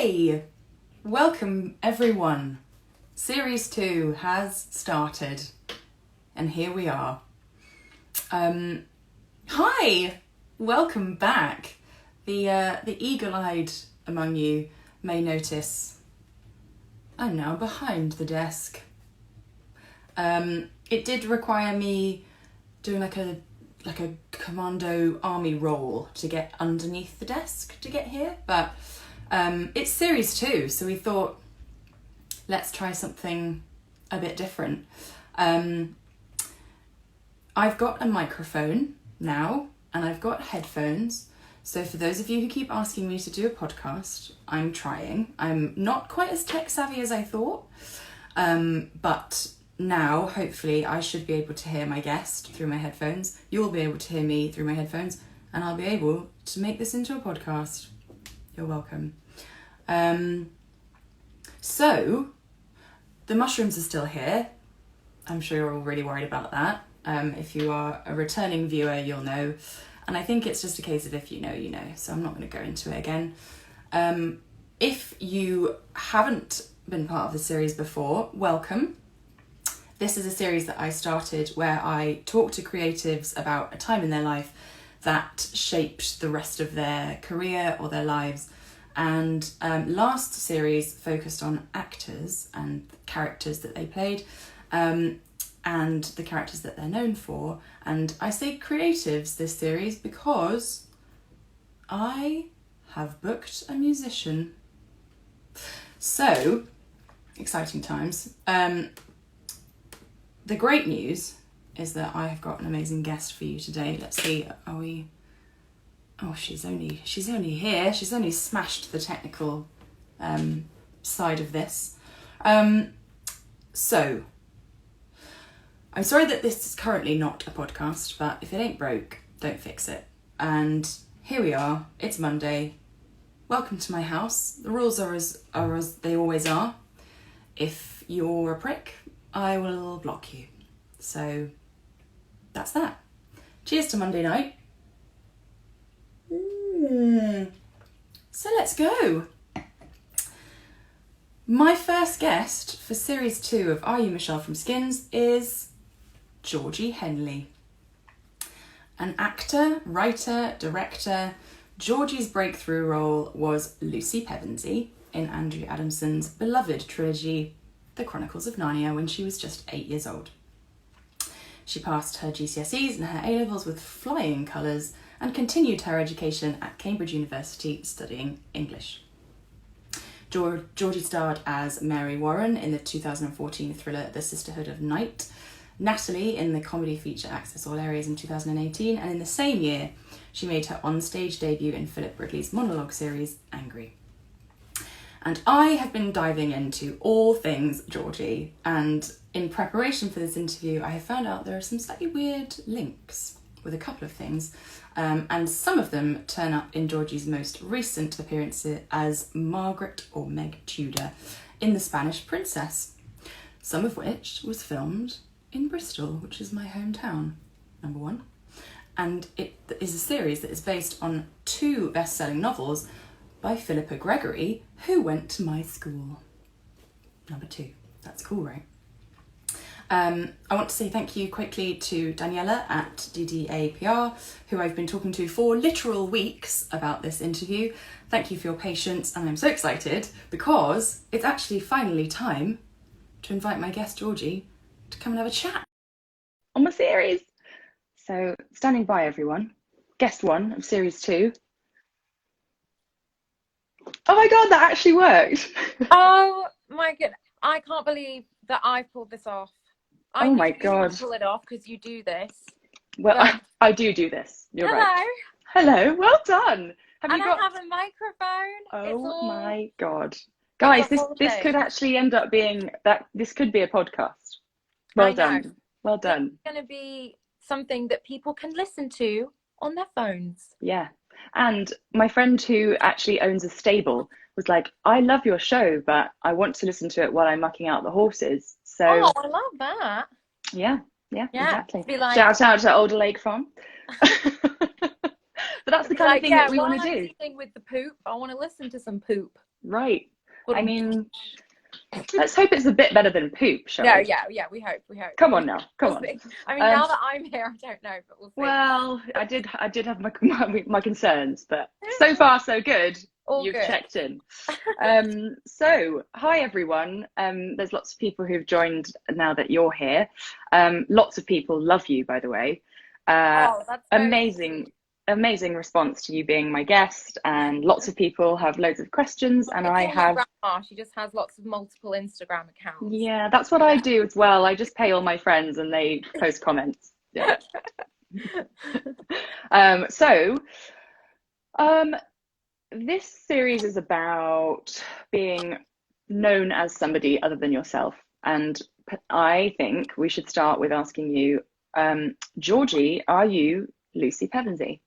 Hey, welcome everyone. Series 2 has started and here we are. Hi, welcome back. The eagle-eyed among you may notice I'm now behind the desk. It did require me doing like a commando army roll to get underneath the desk to get here, but it's series 2, so we thought let's try something a bit different. I've got a microphone now and I've got headphones, so for those of you who keep asking me to do a podcast, I'm trying. I'm not quite as tech savvy as I thought, but now hopefully I should be able to hear my guest through my headphones. You'll be able to hear me through my headphones, and I'll be able to make this into a podcast. You're welcome. So the mushrooms are still here. I'm sure you're all really worried about that. If you are a returning viewer, you'll know. And I think it's just a case of if you know, you know. So I'm not going to go into it again. If you haven't been part of the series before, welcome. This is a series that I started where I talk to creatives about a time in their life that shaped the rest of their career or their lives. And last series focused on actors and characters that they played, and the characters that they're known for. And I say creatives this series because I have booked a musician. So, exciting times. The great news is that I have got an amazing guest for you today. Let's see, are we... Oh, she's only here. She's only smashed the technical side of this. So, I'm sorry that this is currently not a podcast, but if it ain't broke, don't fix it. And here we are. It's Monday. Welcome to my house. The rules are as they always are. If you're a prick, I will block you. So, that's that. Cheers to Monday night. So let's go. My first guest for series 2 of Are You Michelle from Skins is Georgie Henley. An actor, writer, director, Georgie's breakthrough role was Lucy Pevensey in Andrew Adamson's beloved trilogy, The Chronicles of Narnia, when she was just 8 years old. She passed her GCSEs and her A-levels with flying colours and continued her education at Cambridge University studying English. Georgie starred as Mary Warren in the 2014 thriller The Sisterhood of Night, Natalie in the comedy feature Access All Areas in 2018, and in the same year she made her on-stage debut in Philip Ridley's monologue series Angry. And I have been diving into all things Georgie, and in preparation for this interview I have found out there are some slightly weird links with a couple of things, and some of them turn up in Georgie's most recent appearance as Margaret or Meg Tudor in The Spanish Princess, some of which was filmed in Bristol, which is my hometown, number one. And it is a series that is based on 2 best-selling novels by Philippa Gregory, who went to my school. Number 2. That's cool, right? I want to say thank you quickly to Daniela at DDAPR, who I've been talking to for literal weeks about this interview. Thank you for your patience, and I'm so excited because it's actually finally time to invite my guest Georgie to come and have a chat on my series. So, standing by everyone, guest 1 of series 2. Oh my god, that actually worked! Oh my god, I can't believe that I pulled this off. Oh my god. I pull it off because you do this. Well, but... I do this. You're Hello. right. Hello, well done. I have a microphone. Oh my god. Guys, this could actually end up being that. This could be a podcast. Well done. Well done. It's going to be something that people can listen to on their phones. Yeah. And my friend who actually owns a stable was like, I love your show, but I want to listen to it while I'm mucking out the horses. So oh, I love that. Yeah, exactly. Like, shout out to Alder Lake Farm. But that's the kind of thing that we want to do. With the poop, I want to listen to some poop. Right. But I mean, let's hope it's a bit better than poop, shall no, we? yeah, we hope. Come on now, come We'll on. see. I mean, now that I'm here, I don't know, but we'll see. Well, I did have my concerns, but so far so good. All You've good. checked in. So hi everyone. There's lots of people who've joined now that you're here. Lots of people love you, by the way. Oh, that's very Amazing, amazing response to you being my guest, and lots of people have loads of questions, and It's I all my have. grandma. She just has lots of multiple Instagram accounts. Yeah, that's what I do as well. I just pay all my friends and they post comments. Yeah. So, this series is about being known as somebody other than yourself. And I think we should start with asking you, Georgie, are you Lucy Pevensey?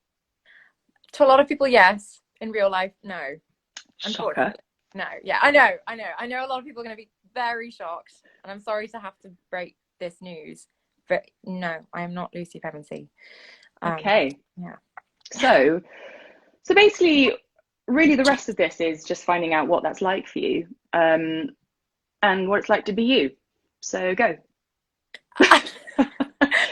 To a lot of people, yes. In real life, no. Shocker. No. Yeah, I know. I know a lot of people are going to be very shocked. And I'm sorry to have to break this news. But no, I am not Lucy Pevensey. Okay. Yeah. So basically, really the rest of this is just finding out what that's like for you, and what it's like to be you. So go.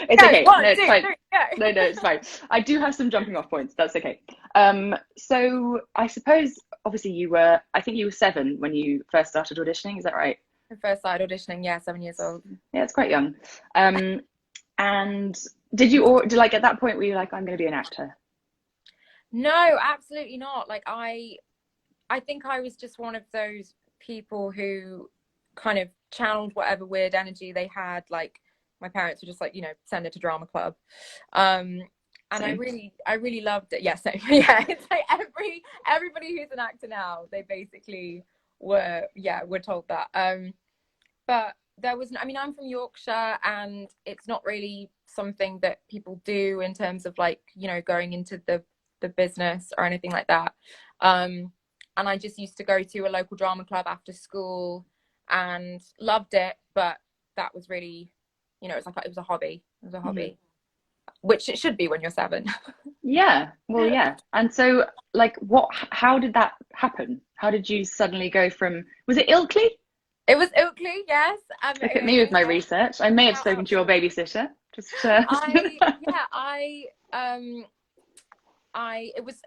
It's Go, okay. one, No, it's two, fine. three, go. No, it's fine. I do have some jumping off points. That's okay. So I suppose obviously I think you were 7 when you first started auditioning. Is that right? The first started auditioning, yeah, 7 years old. Yeah, it's quite young. And did like at that point were you like, I'm going to be an actor? No, absolutely not. Like I think I was just one of those people who kind of channeled whatever weird energy they had. Like my parents were just like, send her to drama club. And Same. I really loved it. Yeah, same. Yeah, it's like everybody who's an actor now, they basically were told that. But there was, I mean, I'm from Yorkshire, and it's not really something that people do in terms of like, going into the business or anything like that. And I just used to go to a local drama club after school and loved it, but that was really, it was like, it was a hobby. It was a hobby, which it should be when you're 7. Yeah, well, yeah. And so, like, how did that happen? How did you suddenly go from, was it Ilkley? It was Oakley, yes. Look at me with my research. I may have spoken to your babysitter. Just it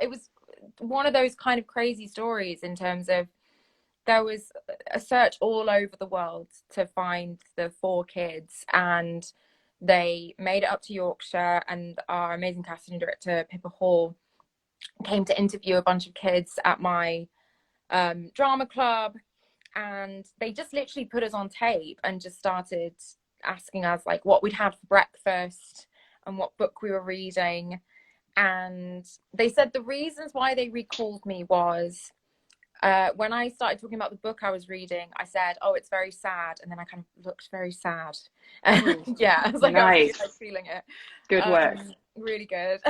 was one of those kind of crazy stories in terms of there was a search all over the world to find the 4 kids, and they made it up to Yorkshire, and our amazing casting director Pippa Hall came to interview a bunch of kids at my drama club, and they just literally put us on tape and just started asking us like what we'd had for breakfast and what book we were reading. And they said the reasons why they recalled me was when I started talking about the book I was reading, I said, "Oh, it's very sad," and then I kind of looked very sad. Yeah, I was like, nice. I really like feeling it. Good work. Really good.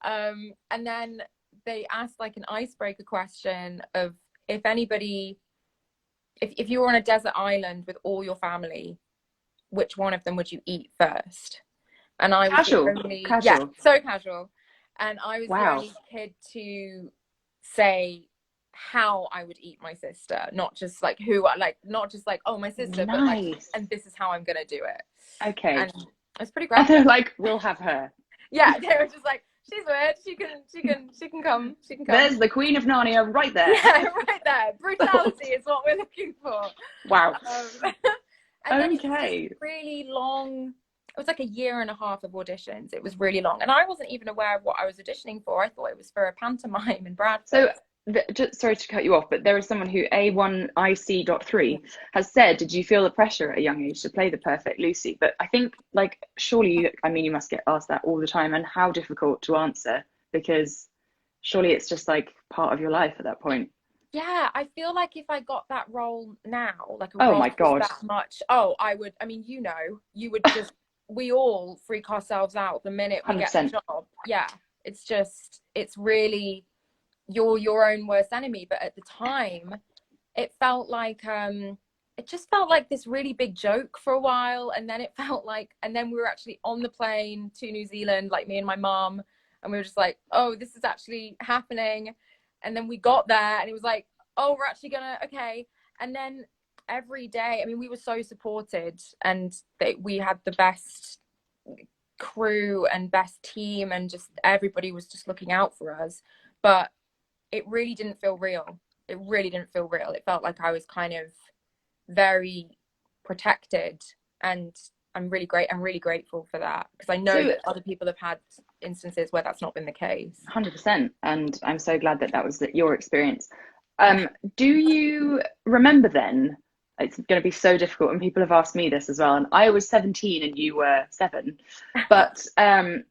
And then they asked like an icebreaker question of if you were on a desert island with all your family, which one of them would you eat first? And I was casual. Yeah, so casual. And I was wow. the only kid to say how I would eat my sister, not just like not just like, oh, my sister, nice. But like, and this is how I'm gonna do it. Okay. And it's pretty great. And they're like, we'll have her. Yeah, they were just like, she's weird. She can come. There's the Queen of Narnia right there. Yeah, right there. Brutality is what we're looking for. Wow. And then it was really long. It was like a year and a half of auditions. It was really long, and I wasn't even aware of what I was auditioning for. I thought it was for a pantomime in Bradford. So, just sorry to cut you off, but there is someone who A1IC.3 has said, did you feel the pressure at a young age to play the perfect Lucy? But I think, like, surely, I mean, you must get asked that all the time, and how difficult to answer, because surely it's just like part of your life at that point. Yeah, I feel like if I got that role now, like oh my God, that much, I would. I mean, you would just. We all freak ourselves out the minute we 100%. get the job. Yeah, it's really you're your own worst enemy. But at the time, it felt like it just felt like this really big joke for a while, and then we were actually on the plane to New Zealand, like me and my mom, and we were just like, oh, this is actually happening. And then we got there, and it was like, oh, we're actually gonna, okay. And then every day, I mean, we were so supported, and we had the best crew and best team, and just everybody was just looking out for us. But it really didn't feel real. It really didn't feel real. It felt like I was kind of very protected, and I'm really grateful for that, because I know that other people have had instances where that's not been the case. 100%. And I'm so glad that that was your experience. Do you remember then? It's going to be so difficult, and people have asked me this as well. And I was 17 and you were 7. But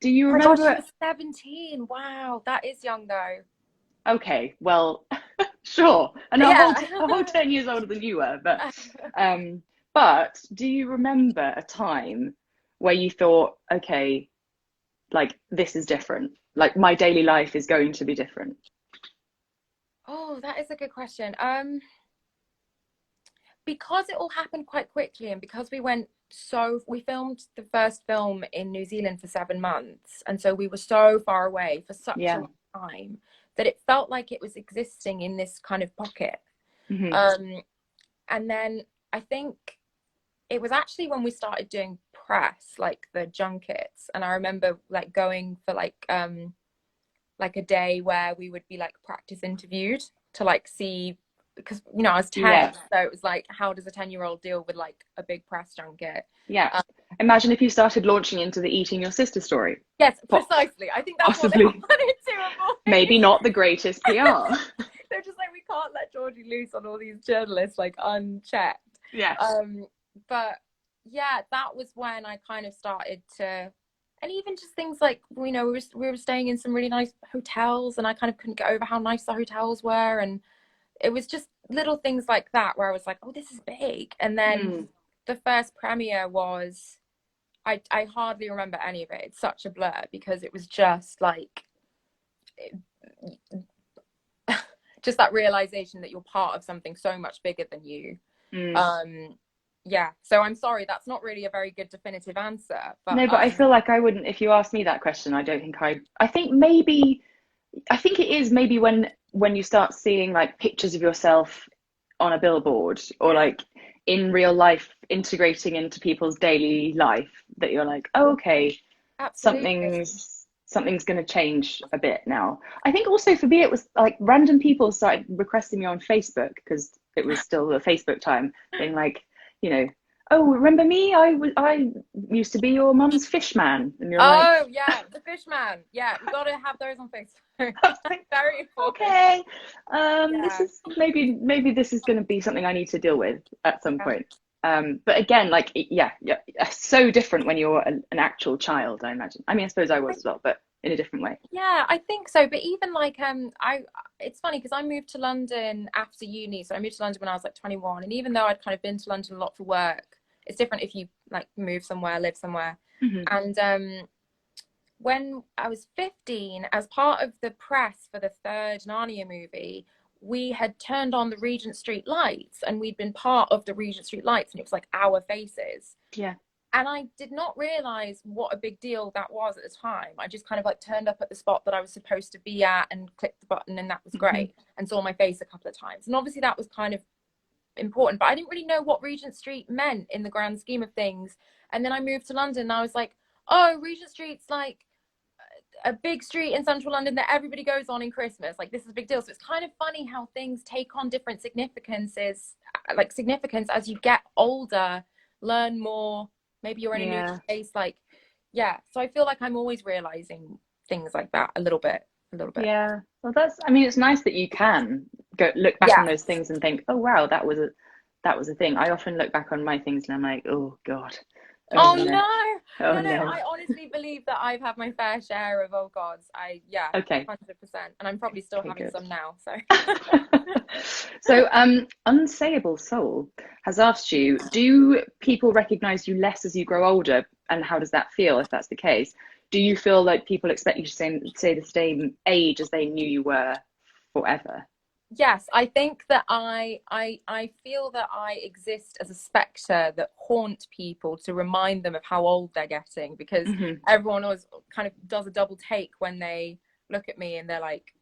do you remember? Oh my gosh, you were 17. Wow, that is young though. Okay, well, sure. And Yeah. a whole 10 years older than you were. But do you remember a time where you thought, okay, like this is different? Like my daily life is going to be different. Oh, that is a good question. Because it all happened quite quickly, and because we filmed the first film in New Zealand for 7 months, and so we were so far away for such a long time that it felt like it was existing in this kind of pocket. And then I think it was actually when we started doing press, like the junkets, and I remember like going for like a day where we would be like practice interviewed to like see, because you know I was 10, so it was like, how does a 10-year-old deal with like a big press junket? Imagine if you started launching into the eating your sister story. Yes, precisely. I think that's possibly what they wanted to avoid. Maybe not the greatest PR. They're just like, we can't let Georgie loose on all these journalists like unchecked. But yeah, that was when I kind of started to, and even just things like, you know, we were staying in some really nice hotels, and I kind of couldn't get over how nice the hotels were, and it was just little things like that where I was like, oh, this is big. And then the first premiere was, I hardly remember any of it. It's such a blur, because it was just like just that realization that you're part of something so much bigger than you. So I'm sorry, that's not really a very good definitive answer, but no, but I feel like I wouldn't, if you asked me that question, I don't think I think it is maybe when you start seeing like pictures of yourself on a billboard, or like in real life integrating into people's daily life, that you're like, oh, okay, something's going to change a bit now. I think also for me it was like random people started requesting me on Facebook, because it was still the Facebook time, being like, you know, oh, remember me? I used to be your mum's fish man. And you're like, oh yeah, the fish man. Yeah, we got to have those on Facebook. Very important. Okay, this is maybe this is going to be something I need to deal with at some point. But again, like so different when you're an actual child, I imagine. I mean, I suppose I was as well, but in a different way. Yeah, I think so. But even like it's funny because I moved to London after uni, so I moved to London when I was like 21, and even though I'd kind of been to London a lot for work, it's different if you like move somewhere, live somewhere. And when I was 15, as part of the press for the third Narnia movie, we had turned on the Regent Street lights, and we'd been part of the Regent Street lights, and it was like our faces. Yeah. And I did not realize what a big deal that was at the time. I just kind of like turned up at the spot that I was supposed to be at and clicked the button, and that was great, and saw my face a couple of times. And obviously that was kind of important, but I didn't really know what Regent Street meant in the grand scheme of things. And then I moved to London, and I was like, oh, Regent Street's like a big street in central London that everybody goes on in Christmas. Like, this is a big deal. So it's kind of funny how things take on different significance as you get older, learn more. Maybe you're in a new place. Like, so I feel like I'm always realizing things like that a little bit. Yeah. Well, it's nice that you can go look back on those things and think, oh wow, that was a thing. I often look back on my things and I'm like, oh God. Oh no. I honestly believe that I've had my fair share of okay, 100%, and I'm probably still having some now. So Unsayable Soul has asked you, do people recognize you less as you grow older, and how does that feel if that's the case? Do you feel like people expect you to say the same age as they knew you were forever? Yes, I think that I feel that I exist as a spectre that haunt people to remind them of how old they're getting, because everyone always kind of does a double take when they look at me, and they're like,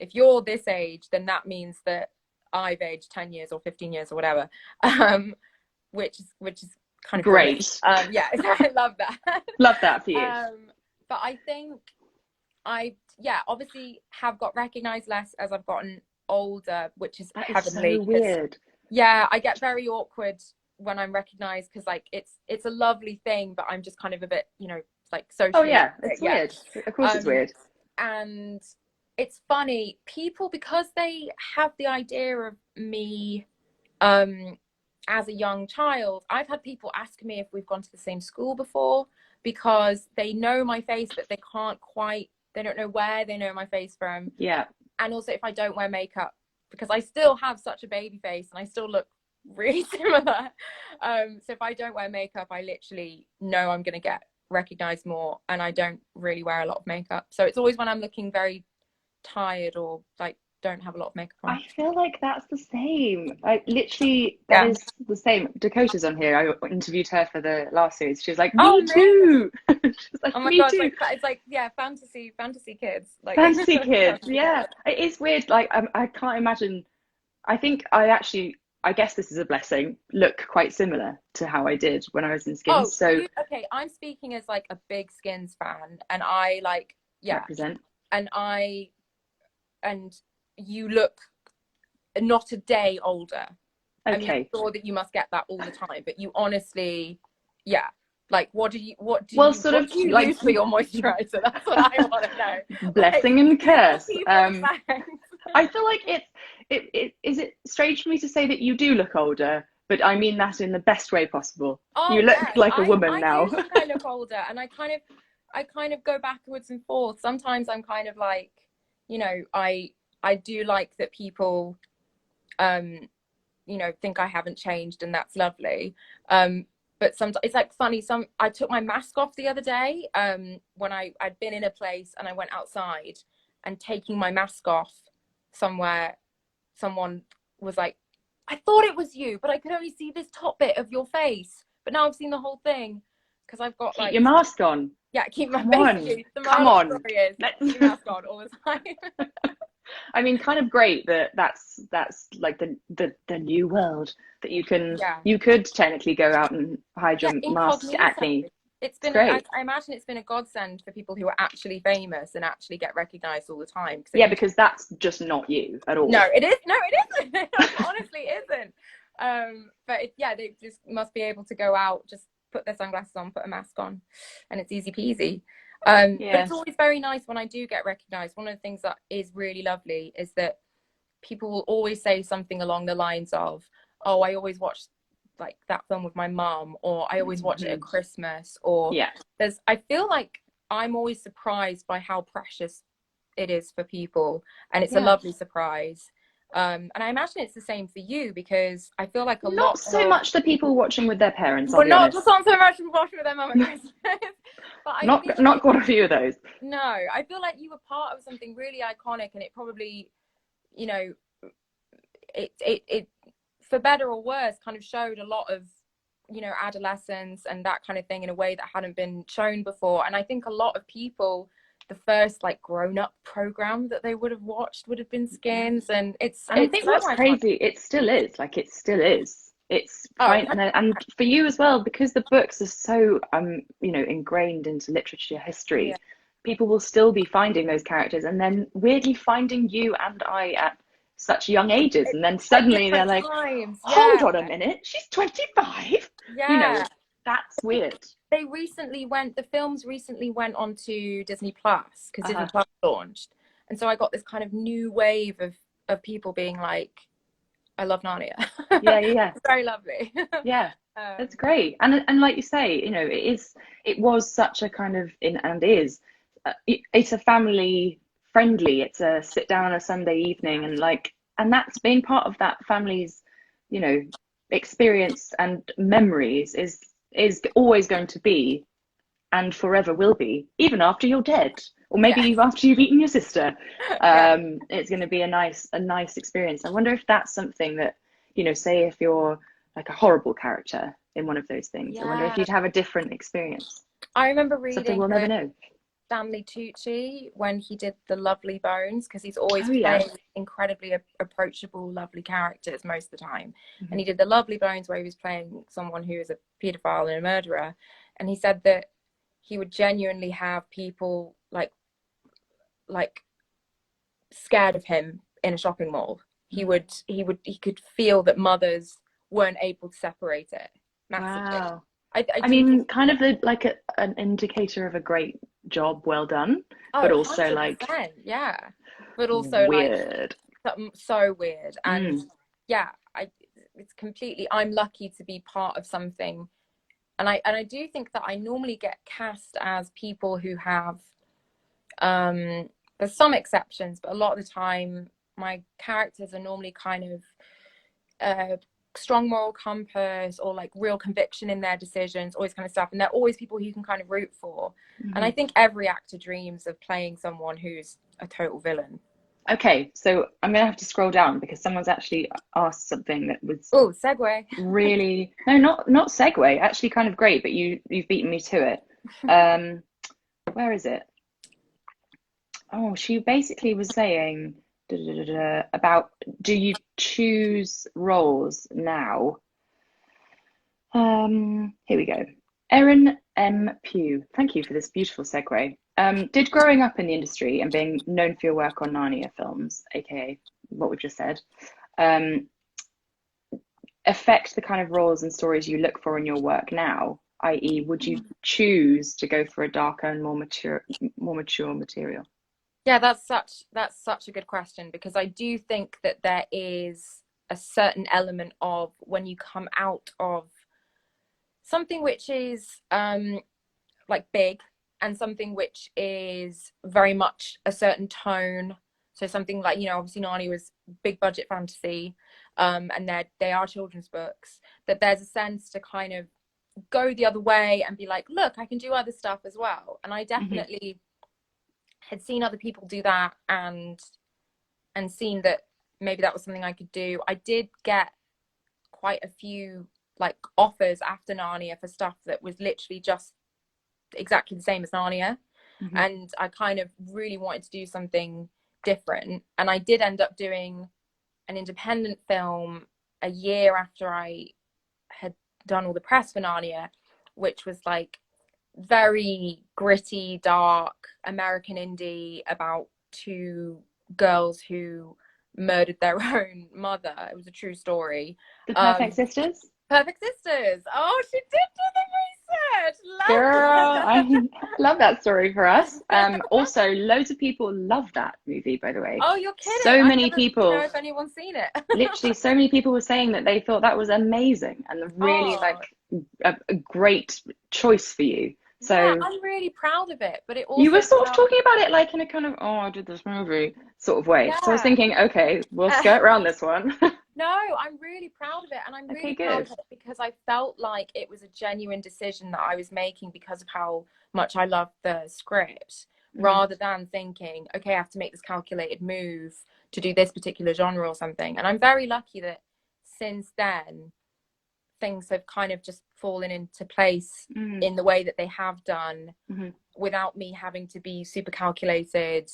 if you're this age, then that means that I've aged 10 years or 15 years or whatever, which is kind of great. Yeah, I love that. Love that for you. But I think obviously have got recognized less as I've gotten older, which is that heavenly. Is so weird. Yeah, I get very awkward when I'm recognized, because like it's a lovely thing, but I'm just kind of a bit, you know, like socially. Oh yeah, it's weird. Of course it's weird. And it's funny, people, because they have the idea of me as a young child, I've had people ask me if we've gone to the same school before, because they know my face, but they don't know where they know my face from. Yeah. And also if I don't wear makeup, because I still have such a baby face and I still look really similar. So if I don't wear makeup, I literally know I'm going to get recognized more, and I don't really wear a lot of makeup. So it's always when I'm looking very tired or like don't have a lot of makeup on. I feel like that's the same. That is the same. Dakota's on here. I interviewed her for the last series. She was like, me too. She's like, oh my me God, too. it's like yeah, fantasy kids. Like fantasy kids. Yeah. It is weird. Like I can't imagine. I think I guess this is a blessing, look quite similar to how I did when I was in Skins. Okay, I'm speaking as like a big Skins fan, and I like represent. And you look not a day older. Okay. I mean, I'm sure that you must get that all the time, but you honestly, like what do you like use for your moisturizer? That's what I want to know. Blessing and curse. I feel like is it strange for me to say that you do look older, but I mean that in the best way possible. You look like a woman now. I do think I look older, and I kind of go backwards and forth. Sometimes I'm kind of like, you know, I do like that people you know, think I haven't changed, and that's lovely. But sometimes it's like funny. I took my mask off the other day when I'd been in a place and I went outside, and taking my mask off somewhere, someone was like, I thought it was you, but I could only see this top bit of your face. But now I've seen the whole thing, because I've got like your mask on. Yeah, keep my Come on. Story is keep your mask on all the time. I mean, kind of great that's like the new world that you could technically go out and hide your mask acne. It's great. I imagine it's been a godsend for people who are actually famous and actually get recognized all the time. Because that's just not you at all. No, it isn't. It honestly isn't. But they just must be able to go out, just put their sunglasses on, put a mask on, and it's easy peasy. But it's always very nice when I do get recognized. One of the things that is really lovely is that people will always say something along the lines of, oh, I always watch like that film with my mum, or I always watch it at Christmas, or I feel like I'm always surprised by how precious it is for people, and it's a lovely surprise. And I imagine it's the same for you, because I feel like not so much the people watching with their parents. Not so much watching with their mum at Christmas. But not quite a few of those. No, I feel like you were part of something really iconic, and it probably, you know, it for better or worse kind of showed a lot of, you know, adolescence and that kind of thing in a way that hadn't been shown before. And I think a lot of people, the first like grown-up program that they would have watched would have been Skins, and I think what's crazy, it still is. It's fine, and for you as well, because the books are so you know, ingrained into literature history. People will still be finding those characters, and then weirdly finding you and I at such young ages, and then suddenly they're like, hold on a minute, she's 25. You know, that's weird. The films recently went on to Disney Plus, because Disney Plus launched, and so I got this kind of new wave of people being like, I love Narnia. It's very lovely. That's great. And like you say, you know, it was such a kind of it's a family friendly, it's a sit down on a Sunday evening, and that's being part of that family's, you know, experience and memories is always going to be, and forever will be, even after you're dead, or maybe after you've eaten your sister. It's going to be a nice experience. I wonder if that's something that, you know, say if you're like a horrible character in one of those things, I wonder if you'd have a different experience. I remember reading something we'll never know. Stanley Tucci when he did The Lovely Bones, because he's always Oh yeah. playing incredibly approachable, lovely characters most of the time. Mhm. And he did The Lovely Bones where he was playing someone who is a paedophile and a murderer. And he said that he would genuinely have people like scared of him in a shopping mall. He could feel that mothers weren't able to separate it massively. Wow. I mean, kind of like an indicator of a great job well done, but also 100%, like yeah, but also weird. like something so weird. And yeah, it's completely, I'm lucky to be part of something. And I do think that I normally get cast as people who have there's some exceptions, but a lot of the time my characters are normally kind of strong moral compass or like real conviction in their decisions, all this kind of stuff, and they're always people who you can kind of root for. And I think every actor dreams of playing someone who's a total villain. Okay, so I'm gonna have to scroll down because someone's actually asked something that was Segue. really not segue, actually kind of great, but you've beaten me to it. Where is it? Oh, she basically was saying about, do you choose roles now? Here we go. Erin M. Pugh, thank you for this beautiful segue. Did growing up in the industry and being known for your work on Narnia films, aka what we've just said, affect the kind of roles and stories you look for in your work now? I.e., would you choose to go for a darker and more mature material? Yeah, that's such a good question, because I do think that there is a certain element of when you come out of something which is like big and something which is very much a certain tone. So something like, you know, obviously Narnia was big budget fantasy, and they are children's books, that there's a sense to kind of go the other way and be like, look, I can do other stuff as well. And I definitely had seen other people do that and seen that maybe that was something I could do. I did get quite a few like offers after Narnia for stuff that was literally just exactly the same as Narnia. And I kind of really wanted to do something different. And I did end up doing an independent film a year after I had done all the press for Narnia, which was like very gritty, dark American indie about two girls who murdered their own mother. It was a true story. The Perfect Sisters? Perfect Sisters. Oh, she did do the research. Girl, I love that story for us. Also, loads of people love that movie, by the way. Oh, you're kidding. So many people. I don't know if anyone's seen it. Literally, so many people were saying that they thought that was amazing and really like a great choice for you. So yeah, I'm really proud of it. But it also, you were sort of talking about it like in a kind of, oh, I did this movie sort of way. Yeah. So I was thinking, okay, we'll skirt around this one. No, I'm really proud of it. And I'm really proud of it because I felt like it was a genuine decision that I was making because of how much I loved the script, rather than thinking, okay, I have to make this calculated move to do this particular genre or something. And I'm very lucky that since then, things have kind of just fallen into place in the way that they have done without me having to be super calculated.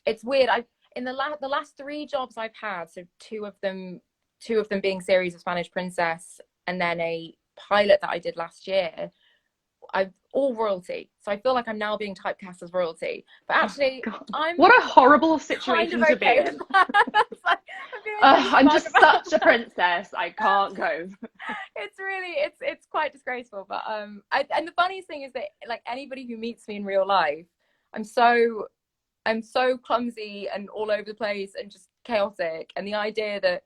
It's weird. In the last 3 jobs I've had, so two of them being series of Spanish Princess and then a pilot that I did last year, I've all royalty. So I feel like I'm now being typecast as royalty. But actually, what a horrible situation to be in. Like, I'm just such a princess. I can't go. It's really, it's quite disgraceful. But and the funniest thing is that like anybody who meets me in real life, I'm so clumsy and all over the place and just chaotic. And the idea that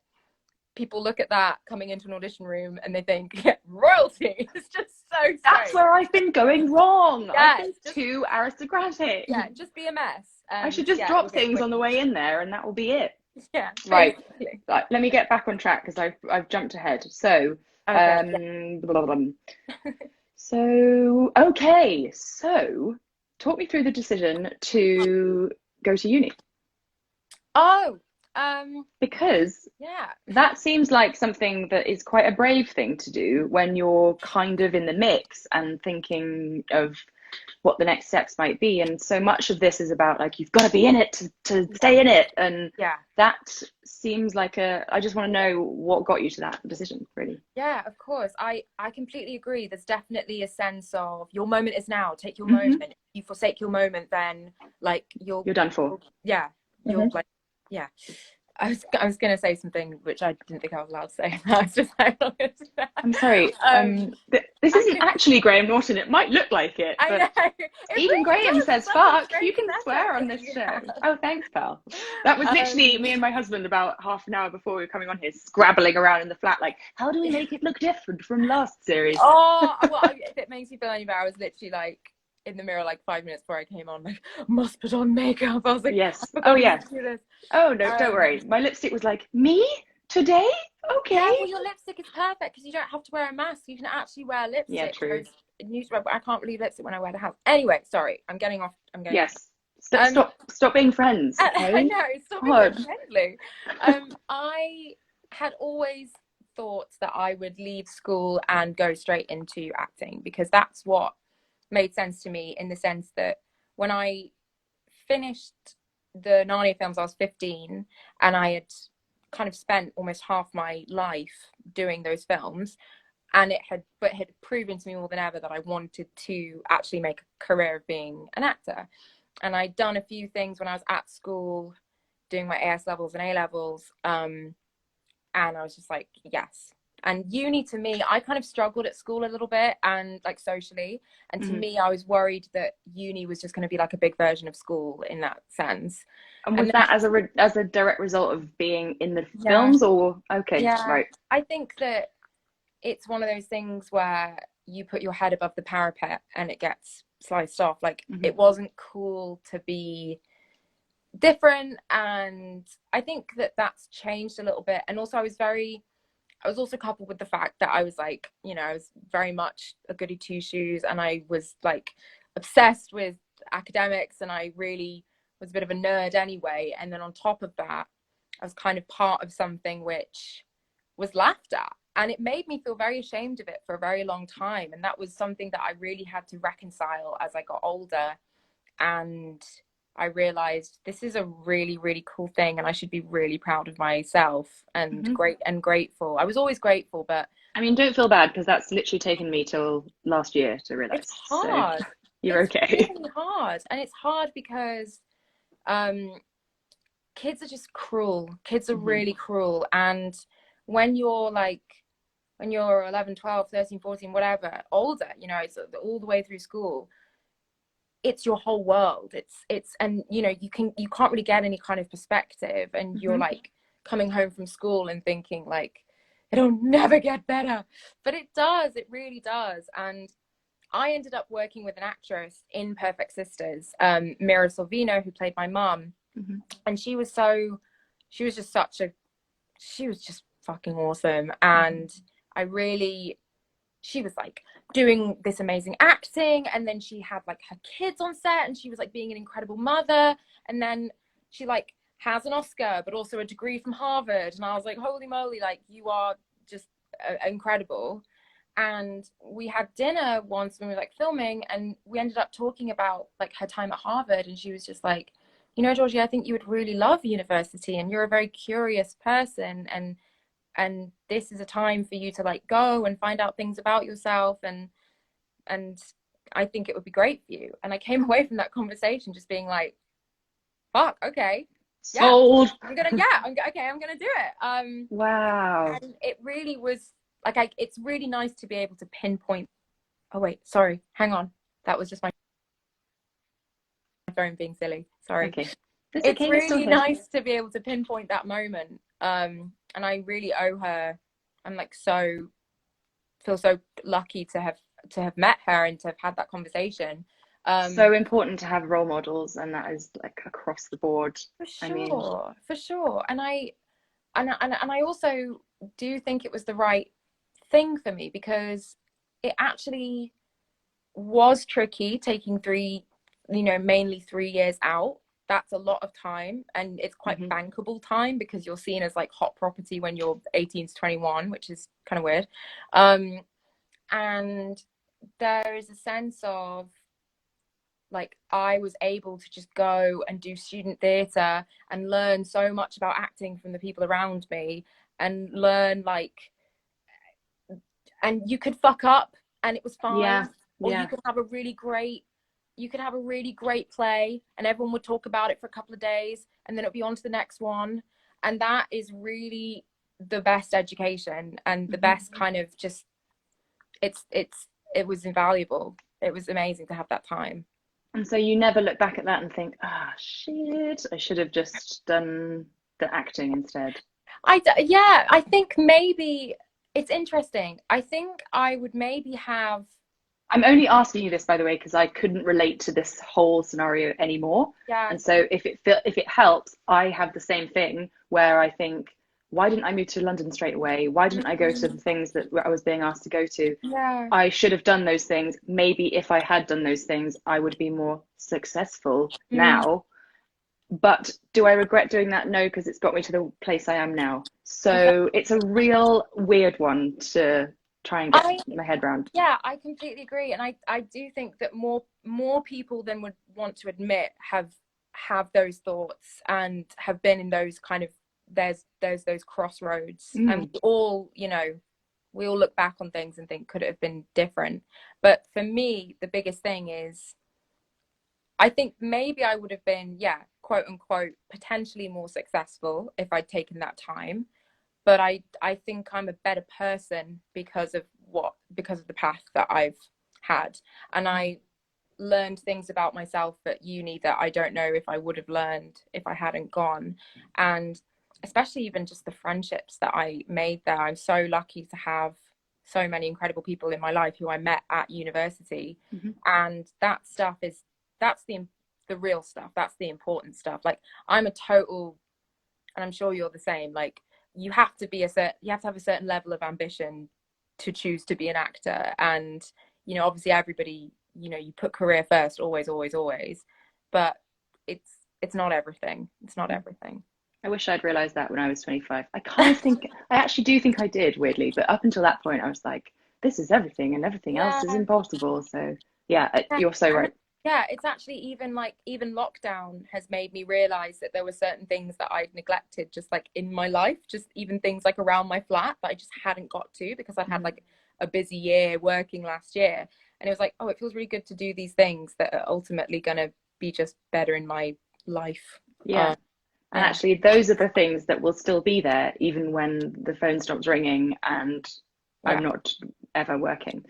people look at that coming into an audition room and they think, yeah, royalty is just so strange. That's where I've been going wrong. Yeah, I've been too aristocratic. Yeah, just be a mess. I should just drop things on the way in there and that will be it. Yeah. Right. Let me get back on track because I've jumped ahead. So, so talk me through the decision to go to uni. Because that seems like something that is quite a brave thing to do when you're kind of in the mix and thinking of what the next steps might be. And so much of this is about like, you've got to be in it to stay in it. And that seems like I just want to know what got you to that decision, really. Yeah, of course. I completely agree. There's definitely a sense of your moment is now. Take your moment. If you forsake your moment, then like you're done for. You're like, yeah. I was going to say something which I didn't think I was allowed to say. I was just like, I'm sorry. This isn't actually Graham Norton. It might look like it, but I know. even really Graham says fuck. You can swear on this show. Oh, thanks, pal. That was literally me and my husband about half an hour before we were coming on here, scrabbling around in the flat, like, how do we make it look different from last series? Oh, well, if it makes you feel any better, I was literally like in the mirror like 5 minutes before I came on, like, must put on makeup. I was like, yes. Oh yeah. Oh no, don't worry. My lipstick was like, me today? Okay. Yeah, well, your lipstick is perfect because you don't have to wear a mask. You can actually wear lipstick. Yeah, true. I can't really lipstick when I wear the house. Anyway, sorry, I'm getting off. Yes. Stop being friends. Okay? I know. Stop being friendly. I had always thought that I would leave school and go straight into acting because that's what made sense to me, in the sense that when I finished the Narnia films, I was 15, and I had kind of spent almost half my life doing those films, and it had proven to me more than ever that I wanted to actually make a career of being an actor. And I'd done a few things when I was at school doing my AS levels and A levels, and I was just like, yes. And uni, to me, I kind of struggled at school a little bit and like socially, and to me I was worried that uni was just going to be like a big version of school in that sense. And was that as a direct result of being in the films, or right? I think that it's one of those things where you put your head above the parapet and it gets sliced off. Like it wasn't cool to be different, and I think that that's changed a little bit. And also I was also coupled with the fact that I was like, you know, I was very much a goody two shoes, and I was like obsessed with academics, and I really was a bit of a nerd anyway. And then on top of that, I was kind of part of something which was laughed at, and it made me feel very ashamed of it for a very long time. And that was something that I really had to reconcile as I got older. And I realized this is a really, really cool thing, and I should be really proud of myself and grateful. I was always grateful, but I mean, don't feel bad, because that's literally taken me till last year to realize. It's hard. So you're okay. It's really hard, and it's hard because kids are just cruel. Kids are really cruel, and when you're 11, 12, 13, 14, whatever, older, you know, it's all the way through school, it's your whole world. It's and you know, you can't really get any kind of perspective, and you're like coming home from school and thinking like, it'll never get better, but it does. It really does. And I ended up working with an actress in Perfect Sisters, Mira Sorvino, who played my mum, and she was just fucking awesome. And she was like doing this amazing acting, and then she had like her kids on set, and she was like being an incredible mother, and then she like has an Oscar but also a degree from Harvard, and I was like, holy moly, like you are just incredible. And we had dinner once when we were like filming, and we ended up talking about like her time at Harvard, and she was just like, you know, Georgie, I think you would really love university, and you're a very curious person, and this is a time for you to like go and find out things about yourself, and I think it would be great for you. And I came away from that conversation just being like, fuck, okay, sold. I'm gonna do it. Wow. And it really was like, it's really nice to be able to pinpoint. Oh wait, sorry, hang on, that was just my phone being silly. Sorry. Okay. It's really nice to be able to pinpoint that moment. And I really owe her. I'm like feel so lucky to have met her and to have had that conversation. So important to have role models, and that is like across the board. For sure. And I also do think it was the right thing for me, because it actually was tricky taking mainly 3 years out. That's a lot of time, and it's quite bankable time, because you're seen as like hot property when you're 18 to 21, which is kind of weird. And there is a sense of like I was able to just go and do student theatre and learn so much about acting from the people around me, and learn like, and you could fuck up and it was Yeah. fine, or Yeah. you could have a really great play and everyone would talk about it for a couple of days and then it'll be on to the next one. And that is really the best education and the best kind of just, it was invaluable. It was amazing to have that time. And so you never look back at that and think, ah, shit, I should have just done the acting instead. Yeah, I think maybe it's interesting. I think I would maybe have. I'm only asking you this, by the way, because I couldn't relate to this whole scenario anymore. Yeah. And so if it helps, I have the same thing where I think, why didn't I move to London straight away? Why didn't I go to the things that I was being asked to go to? Yeah. I should have done those things. Maybe if I had done those things, I would be more successful now. But do I regret doing that? No, because it's got me to the place I am now. So it's a real weird one to try and get my head around. Yeah, I completely agree. And I do think that more people than would want to admit have those thoughts and have been in those kind of, there's those crossroads. And we all, we all look back on things and think, could it have been different? But for me, the biggest thing is, I think maybe I would have been, quote unquote, potentially more successful if I'd taken that time. But I think I'm a better person because of the path that I've had. And I learned things about myself at uni that I don't know if I would have learned if I hadn't gone. And especially even just the friendships that I made there. I'm so lucky to have so many incredible people in my life who I met at university. And that stuff that's the real stuff. That's the important stuff. Like, I'm a total, and I'm sure you're the same, like, you have to have a certain level of ambition to choose to be an actor. And obviously everybody, you put career first, always, but it's not everything. I wish I'd realized that when I was 25. I actually do think I did, weirdly, but up until that point I was like, this is everything and everything else is impossible. So you're so right. Yeah, it's actually even lockdown has made me realize that there were certain things that I'd neglected just like in my life, just even things like around my flat that I just hadn't got to because I'd had like a busy year working last year. And it was like, oh, it feels really good to do these things that are ultimately going to be just better in my life. And actually, those are the things that will still be there even when the phone stops ringing and I'm not ever working.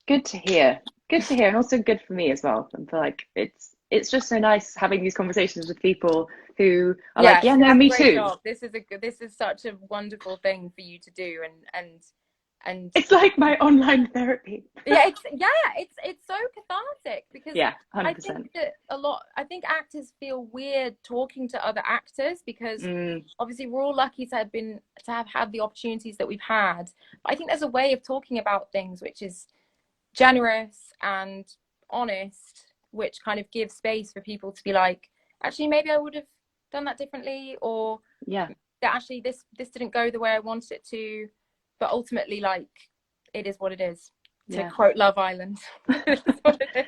Good to hear. And also good for me as well. I feel like it's just so nice having these conversations with people who are like, yeah, no, me too. Job. This is such a wonderful thing for you to do, and it's like my online therapy. It's so cathartic because 100%. I think that I think actors feel weird talking to other actors because obviously we're all lucky to have had the opportunities that we've had. But I think there's a way of talking about things which is generous and honest, which kind of gives space for people to be like, actually maybe I would have done that differently, or that actually this didn't go the way I wanted it to, but ultimately like it is what it is, to quote Love Island. It is what it is.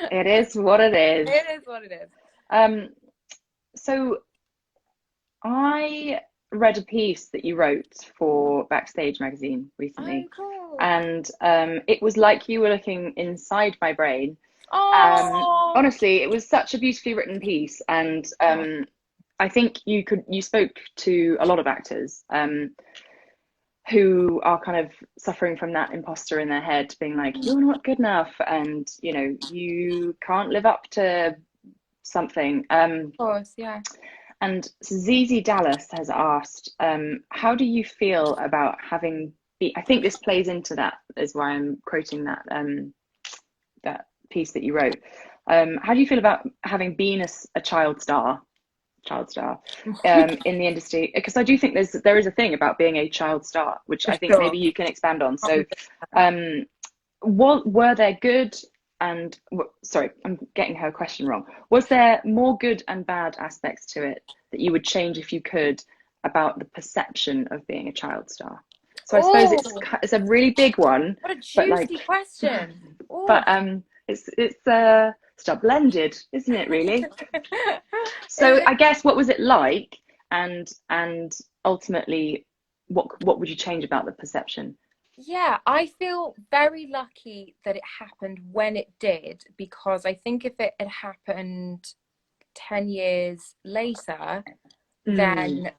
It is what it is. It is what it is. So I read a piece that you wrote for Backstage magazine recently. Oh, cool. And it was like you were looking inside my brain. Honestly, it was such a beautifully written piece. And I think you spoke to a lot of actors who are kind of suffering from that imposter in their head, being like, you're not good enough, and you can't live up to something. Of course, yeah. And Zizi Dallas has asked, how do you feel about having I think this plays into that, is why I'm quoting that that piece that you wrote. How do you feel about having been a child star in the industry? Because I do think there is a thing about being a child star, which I think maybe you can expand on. So what were there good and sorry, I'm getting her question wrong. Was there more good and bad aspects to it that you would change if you could about the perception of being a child star? So I suppose it's a really big one. What a juicy question. But it's Stuff blended, isn't it, really? So I guess, what was it like, and ultimately, what would you change about the perception? Yeah, I feel very lucky that it happened when it did, because I think if it had happened 10 years later, then